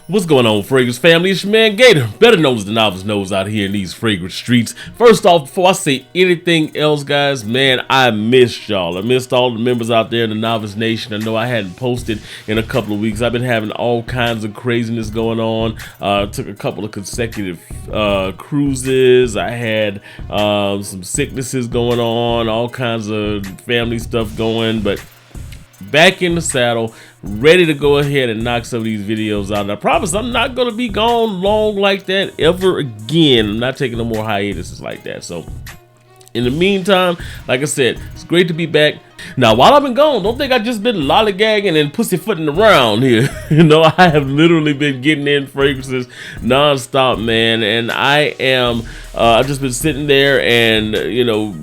What's going on, fragrance family? It's your man Gator, better known as the Novice Nose out here in these fragrance streets. First off, before I say anything else, guys, man, I missed y'all. I missed all the members out there in the Novice Nation. I know I hadn't posted in a couple of weeks. I've been having all kinds of craziness going on. Took a couple of consecutive cruises. I had some sicknesses going on, all kinds of family stuff going, but back in the saddle, ready to go ahead and knock some of these videos out. And I promise I'm not going to be gone long like that ever again. I'm not taking no more hiatuses like that. So in the meantime, like I said, it's great to be back. Now, while I've been gone, don't think I've just been lollygagging and pussyfooting around here. You know, I have literally been getting in fragrances non-stop, man. And I am, I've just been sitting there and, you know,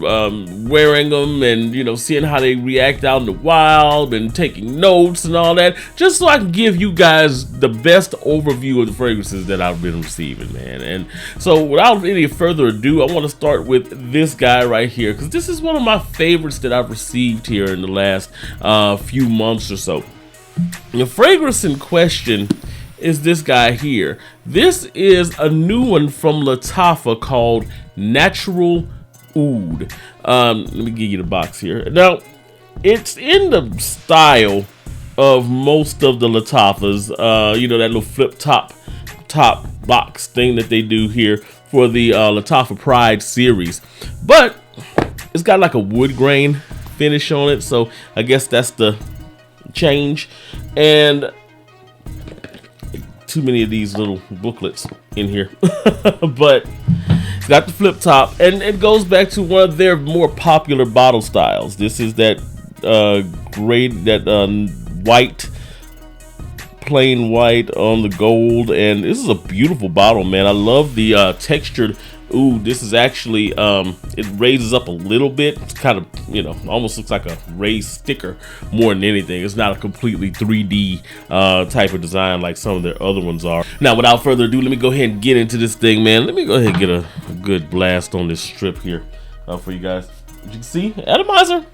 wearing them and, you know, seeing how they react out in the wild and taking notes and all that, just so I can give you guys the best overview of the fragrances that I've been receiving, man. And so without any further ado, I want to start with this guy right here, because this is one of my favorites that I've received here in the last few months or so. The fragrance in question is this guy here. This is a new one from Lattafa called Natural Oud. Let me give you the box here. Now, it's in the style of most of the Lattafas. You know, that little flip top box thing that they do here for the Lattafa Pride series, but it's got like a wood grain finish on it, so I guess that's the change. And too many of these little booklets in here. But it's got the flip top, and it goes back to one of their more popular bottle styles. This is that white, plain white on the gold, and this is a beautiful bottle, man. I love the textured. Ooh, this is actually, it raises up a little bit. It's kind of, you know, almost looks like a raised sticker more than anything. It's not a completely 3D type of design like some of their other ones are. Now, without further ado, let me go ahead and get into this thing, man. Let me go ahead and get a good blast on this strip here for you guys. As you can see, atomizer,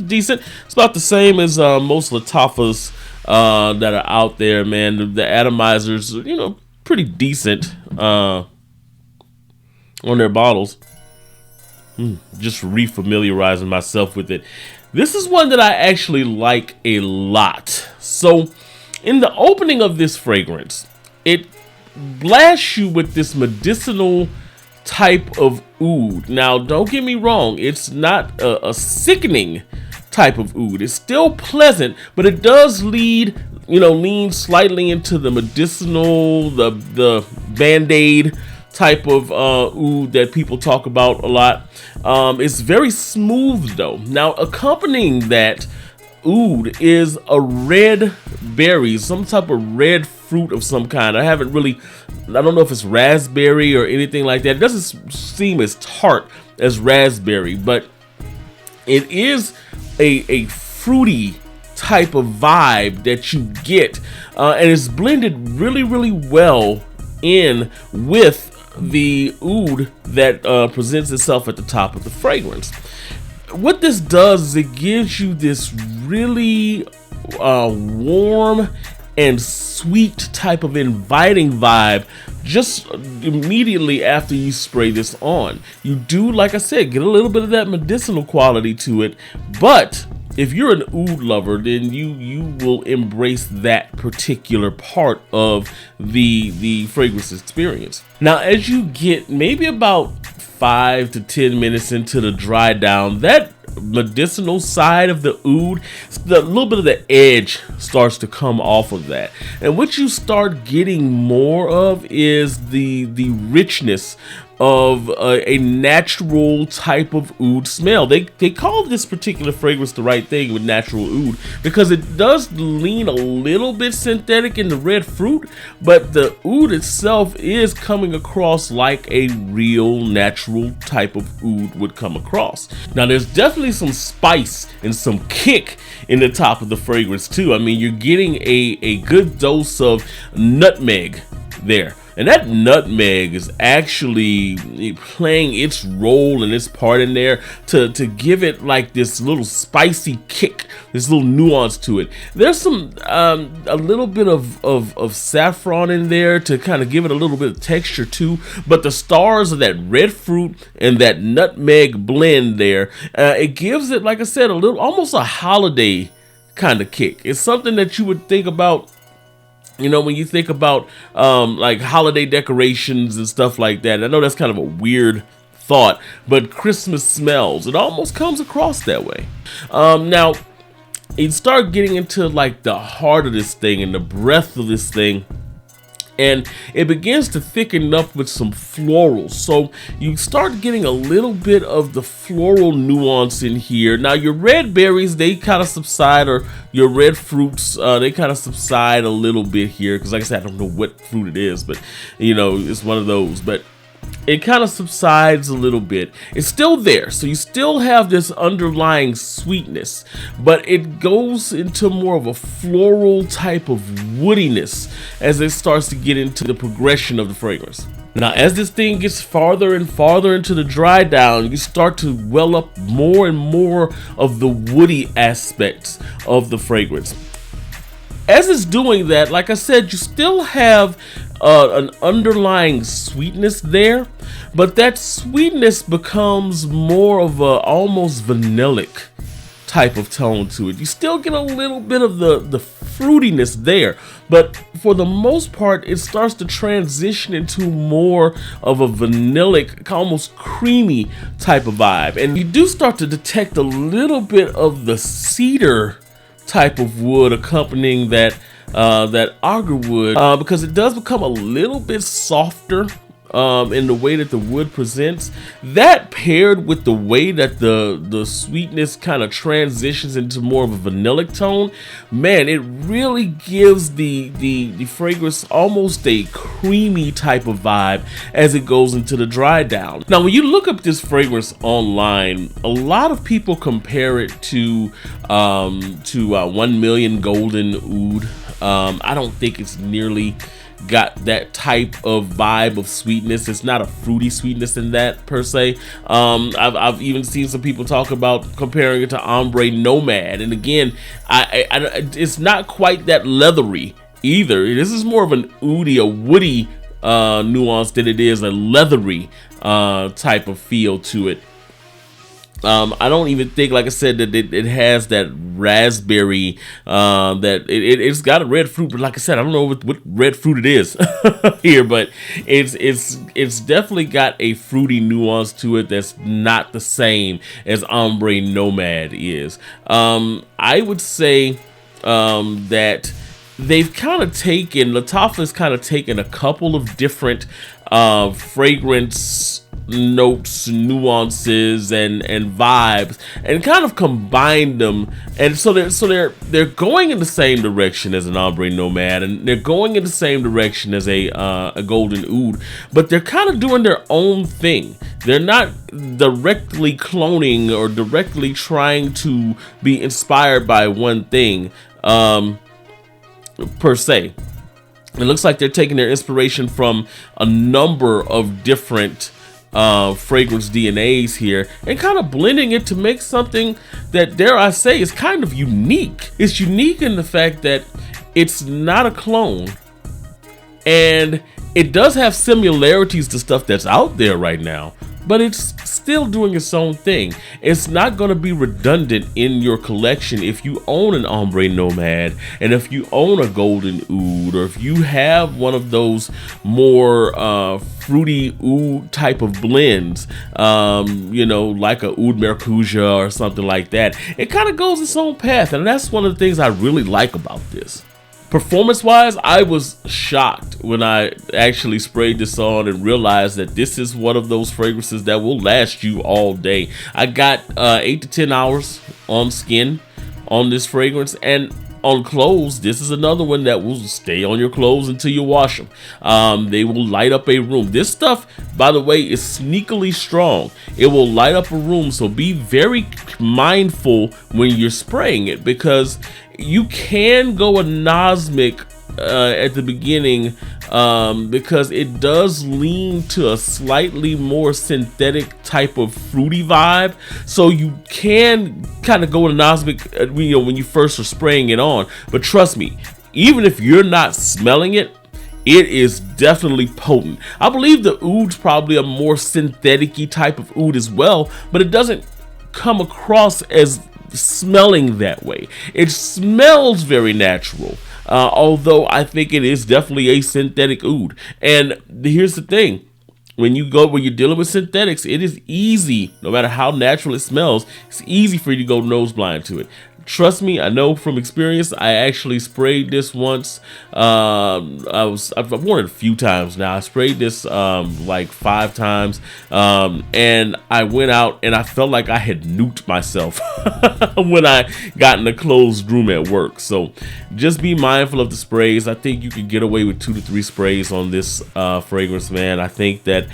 decent. It's about the same as most Lattafas that are out there, man. The atomizers, you know, pretty decent on their bottles. Just refamiliarizing myself with it. This is one that I actually like a lot. So in the opening of this fragrance, it blasts you with this medicinal type of oud. Now, don't get me wrong, it's not a sickening type of oud. It's still pleasant, but it does lean slightly into the medicinal, the Band-Aid type of oud that people talk about a lot. It's very smooth though. Now, accompanying that oud is a red berry, some type of red fruit of some kind. I don't know if it's raspberry or anything like that. It doesn't seem as tart as raspberry, but it is a fruity type of vibe that you get, and it's blended really, really well in with the oud that presents itself at the top of the fragrance. What this does is it gives you this really warm and sweet type of inviting vibe just immediately after you spray this on. You do, like I said, get a little bit of that medicinal quality to it, but if you're an oud lover, then you will embrace that particular part of the fragrance experience. Now, as you get maybe about 5 to 10 minutes into the dry down, that medicinal side of the oud, the little bit of the edge starts to come off of that, and what you start getting more of is the richness of a natural type of oud smell. They call this particular fragrance the right thing with natural oud because it does lean a little bit synthetic in the red fruit, but the oud itself is coming across like a real natural type of oud would come across. Now, there's definitely some spice and some kick in the top of the fragrance too. I mean, you're getting a good dose of nutmeg there. And that nutmeg is actually playing its role and its part in there to give it like this little spicy kick nuance to it. There's some a little bit of saffron in there to kind of give it a little bit of texture too. But the stars of that red fruit and that nutmeg blend there, it gives it, like I said, a little, almost a holiday kind of kick. It's something that you would think about, you know, when you think about like holiday decorations and stuff like that. I know that's kind of a weird thought, but Christmas smells, it almost comes across that way. Now you start getting into like the heart of this thing and the breadth of this thing, and it begins to thicken up with some florals. So you start getting a little bit of the floral nuance in here. Now your red berries, they kind of subside, or your red fruits, they kind of subside a little bit here, because like I said, I don't know what fruit it is, but you know, it's one of those. But it kind of subsides a little bit. It's still there, so you still have this underlying sweetness, but it goes into more of a floral type of woodiness as it starts to get into the progression of the fragrance. Now, as this thing gets farther and farther into the dry down, you start to well up more and more of the woody aspects of the fragrance. As it's doing that, like I said, you still have an underlying sweetness there, but that sweetness becomes more of a almost vanillic type of tone to it. You still get a little bit of the fruitiness there, but for the most part, it starts to transition into more of a vanillic, almost creamy type of vibe. And you do start to detect a little bit of the cedar type of wood accompanying that agar wood, because it does become a little bit softer in the way that the wood presents. That paired with the way that the sweetness kind of transitions into more of a vanillic tone, man, it really gives the fragrance almost a creamy type of vibe as it goes into the dry down. Now, when you look up this fragrance online, a lot of people compare it to 1 Million Golden Oud. I don't think it's nearly got that type of vibe of sweetness. It's not a fruity sweetness in that per se. I've even seen some people talk about comparing it to Ombre Nomad, and again, it's not quite that leathery either. This is more of an oudy, a woody nuance than it is a leathery type of feel to it. I don't even think, like I said, that it has that raspberry, that it's got a red fruit, but like I said, I don't know what red fruit it is here, but it's definitely got a fruity nuance to it that's not the same as Ombre Nomad is. I would say that they've kind of taken, Lattafa's kind of taken a couple of different fragrance notes, nuances, and vibes, and kind of combined them, and so they're going in the same direction as an Ombre Nomad, and they're going in the same direction as a Golden Oud, but they're kind of doing their own thing. They're not directly cloning or directly trying to be inspired by one thing per se. It looks like they're taking their inspiration from a number of different fragrance DNAs here and kind of blending it to make something that, dare I say, is kind of unique. It's unique in the fact that it's not a clone, and it does have similarities to stuff that's out there right now, but it's still doing its own thing. It's not going to be redundant in your collection if you own an Ombre Nomad, and if you own a Golden Oud, or if you have one of those more fruity oud type of blends, you know, like a Oud Mercuja or something like that. It kind of goes its own path, and that's one of the things I really like about this. Performance-wise, I was shocked when I actually sprayed this on and realized that this is one of those fragrances that will last you all day. I got 8 to 10 hours on skin on this fragrance, and on clothes, this is another one that will stay on your clothes until you wash them. They will light up a room. This stuff, by the way, is sneakily strong. It will light up a room, so be very mindful when you're spraying it, because you can go anosmic at the beginning because it does lean to a slightly more synthetic type of fruity vibe. So you can kind of go with an osmic, when you first are spraying it on. But trust me, even if you're not smelling it, it is definitely potent. I believe the oud's probably a more synthetic-y type of oud as well, but it doesn't come across as smelling that way. It smells very natural, although I think it is definitely a synthetic oud. And here's the thing. When you're dealing with synthetics, it is easy, no matter how natural it smells, it's easy for you to go nose blind to it. Trust me, I know from experience. I actually sprayed this once. I've worn it a few times now. I sprayed this like 5 times, and I went out and I felt like I had nuked myself when I got in a closed room at work. So just be mindful of the sprays. I think you can get away with 2 to 3 sprays on this fragrance, man. I think that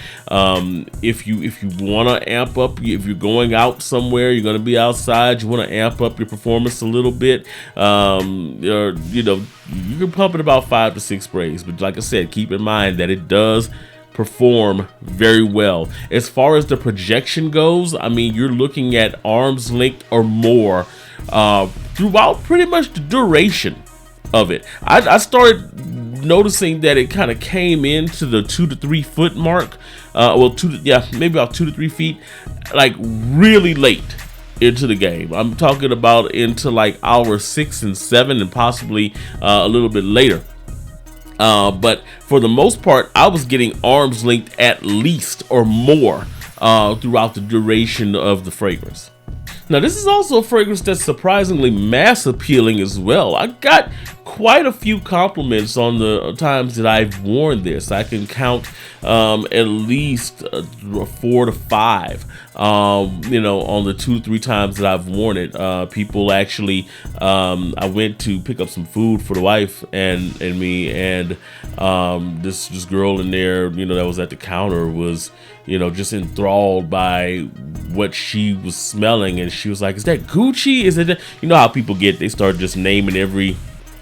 if you want to amp up, if you're going out somewhere, you're going to be outside, you want to amp up your performance a little bit, or you can pump it about 5 to 6 sprays. But like I said, keep in mind that it does perform very well. As far as the projection goes, I mean, you're looking at arm's length or more throughout pretty much the duration of it. I started noticing that it kind of came into the 2 to 3 foot mark, maybe about 2 to 3 feet, like really late into the game. I'm talking about into like hour 6 and 7 and possibly a little bit later. But for the most part, I was getting arm's length at least or more throughout the duration of the fragrance. Now, this is also a fragrance that's surprisingly mass appealing as well. I got quite a few compliments on the times that I've worn this. I can count at least 4 to 5, on the 2 to 3 times that I've worn it. People actually, I went to pick up some food for the wife and me, and this girl in there, that was at the counter was, just enthralled by what she was smelling, and she was like, "Is that Gucci? Is it?" You know how people get? They start just naming every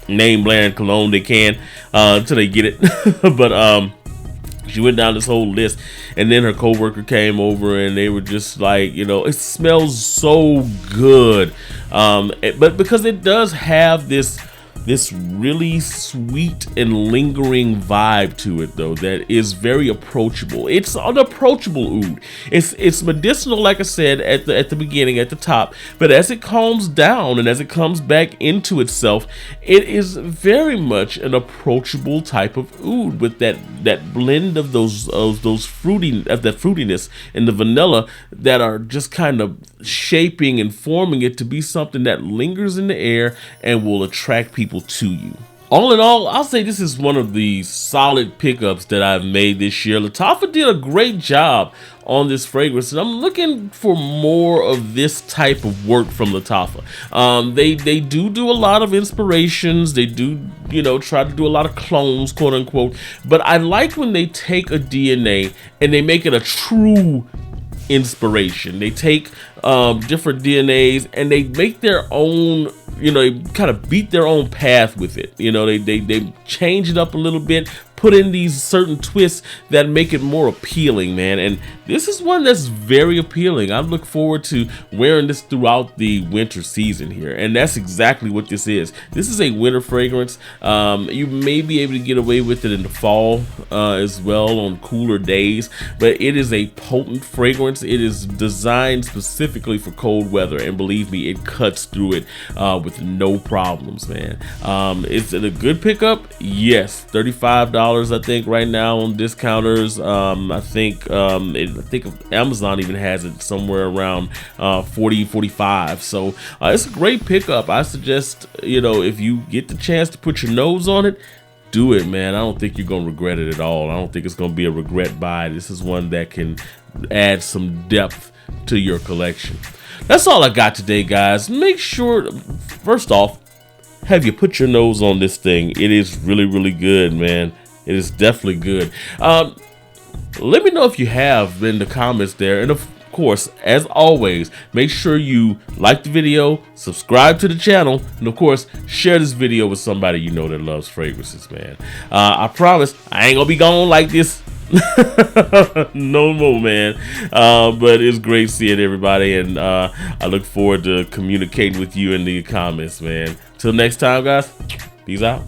name brand cologne they can until they get it. But she went down this whole list, and then her coworker came over, and they were just like, it smells so good, but because it does have this really sweet and lingering vibe to it, though, that is very approachable. It's an approachable oud. It's medicinal, like I said at the beginning, at the top, but as it calms down and as it comes back into itself, it is very much an approachable type of oud with that blend of those fruitiness and the vanilla that are just kind of shaping and forming it to be something that lingers in the air and will attract people to you. All in all, I'll say this is one of the solid pickups that I've made this year. Lattafa did a great job on this fragrance, and I'm looking for more of this type of work from Lattafa. They do a lot of inspirations. They do, try to do a lot of clones, quote unquote. But I like when they take a DNA and they make it a true inspiration. They take different DNAs and they make their own, they kind of beat their own path with it. They change it up a little bit, put in these certain twists that make it more appealing, man. And this is one that's very appealing. I look forward to wearing this throughout the winter season here, and that's exactly what this is. This is a winter fragrance. You may be able to get away with it in the fall as well on cooler days, but it is a potent fragrance. It is designed specifically for cold weather, and believe me, it cuts through it with no problems, man. Is it a good pickup? Yes. $35 I think right now on discounters. I think Amazon even has it somewhere around 40-45. So it's a great pickup. I suggest, if you get the chance to put your nose on it, do it, man. I don't think you're gonna regret it at all. I don't think it's gonna be a regret buy. This is one that can add some depth to your collection. That's all I got today, guys. Make sure, first off, have you put your nose on this thing. It is really, really good, man. It is definitely good. Let me know if you have in the comments there. And of course, as always, make sure you like the video, subscribe to the channel, and of course, share this video with somebody you know that loves fragrances, man. I promise I ain't gonna be gone like this no more, man. But it's great seeing everybody, and I look forward to communicating with you in the comments, man. Till next time, guys, peace out.